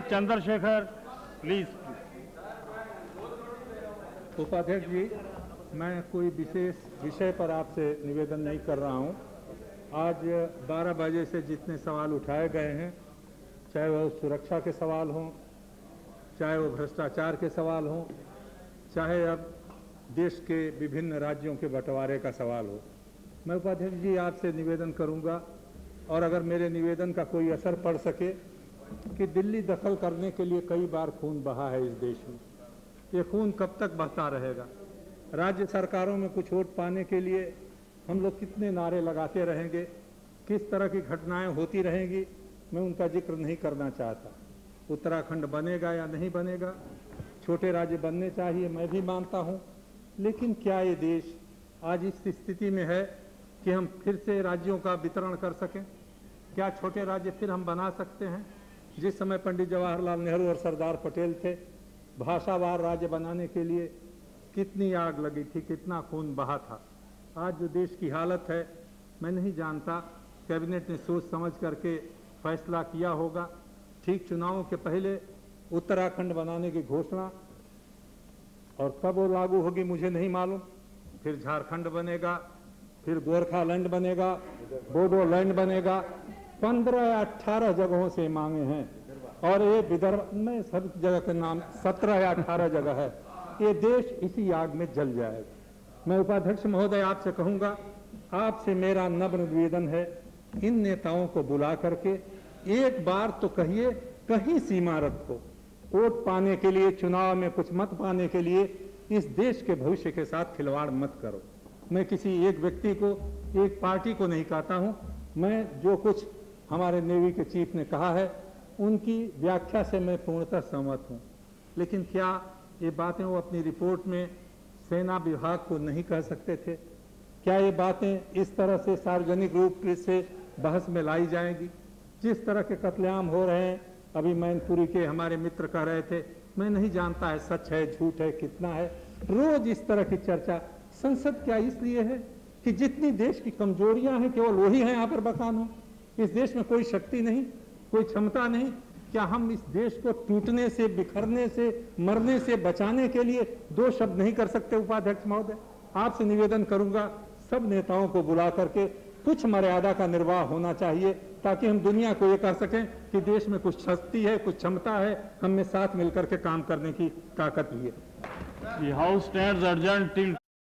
Chandrashekhar please. उपाध्यक्ष जी, मैं कोई विशेष विषय पर आपसे निवेदन नहीं कर रहा हूं। आज 12 बजे से जितने सवाल उठाए गए हैं, चाहे वो सुरक्षा के सवाल हों, चाहे वो भ्रष्टाचार के सवाल हों, चाहे अब देश के विभिन्न राज्यों के बंटवारे का सवाल हो, मैं उपाध्यक्ष जी आपसे निवेदन करूंगा, और अगर मेरे निवेदन का कोई असर पड़ सके, कि दिल्ली दखल करने के लिए कई बार खून बहा है इस देश में। ये खून कब तक बहता रहेगा? राज्य सरकारों में कुछ वोट पाने के लिए हम लोग कितने नारे लगाते रहेंगे, किस तरह की घटनाएं होती रहेंगी, मैं उनका जिक्र नहीं करना चाहता। उत्तराखंड बनेगा या नहीं बनेगा, छोटे राज्य बनने चाहिए, मैं भी मानता हूं, लेकिन क्या ये देश आज इस स्थिति में है कि हम फिर से राज्यों का वितरण कर सकें? क्या छोटे राज्य फिर हम बना सकते हैं? जिस समय पंडित जवाहरलाल नेहरू और सरदार पटेल थे, भाषावार राज्य बनाने के लिए कितनी आग लगी थी, कितना खून बहा था। आज जो देश की हालत है, मैं नहीं जानता, कैबिनेट ने सोच समझ करके फैसला किया होगा। ठीक चुनावों के पहले उत्तराखंड बनाने की घोषणा, और कब वो लागू होगी मुझे नहीं मालूम। फिर झारखंड बनेगा, फिर गोरखालैंड बनेगा, बोडोलैंड बनेगा। 15 या 18 जगहों से मांगे हैं, और ये विदर्भ में सब जगह के नाम 17 या 18 जगह है। ये देश इसी आग में जल जाएगा। मैं उपाध्यक्ष महोदय आपसे कहूंगा, आपसे मेरा नम्र निवेदन है, इन नेताओं को बुला करके एक बार तो कहिए, कहीं सीमा रखो। वोट पाने के लिए, चुनाव में कुछ मत पाने के लिए इस देश के भविष्य के साथ खिलवाड़ मत करो। मैं किसी एक व्यक्ति को, एक पार्टी को नहीं कहता हूं। मैं जो कुछ हमारे नेवी के चीफ ने कहा है, उनकी व्याख्या से मैं पूर्णतः सहमत हूं, लेकिन क्या ये बातें वो अपनी रिपोर्ट में सेना विभाग को नहीं कह सकते थे? क्या ये बातें इस तरह से सार्वजनिक रूप से बहस में लाई जाएंगी? जिस तरह के कत्लेआम हो रहे हैं, अभी मैनपुरी के हमारे मित्र कह रहे थे, मैं नहीं जानता है सच है झूठ है कितना है, रोज इस तरह की चर्चा। संसद क्या इसलिए है कि जितनी देश की कमजोरियां हैं केवल वही हैं यहाँ पर बखान हो? इस देश में कोई शक्ति नहीं, कोई क्षमता नहीं? क्या हम इस देश को टूटने से, बिखरने से, मरने से बचाने के लिए दो शब्द नहीं कर सकते? उपाध्यक्ष महोदय, आपसे निवेदन करूंगा, सब नेताओं को बुला करके कुछ मर्यादा का निर्वाह होना चाहिए, ताकि हम दुनिया को ये कह सकें कि देश में कुछ शक्ति है, कुछ क्षमता है, हम में साथ मिलकर के काम करने की ताकत भी है। The House stands adjourned till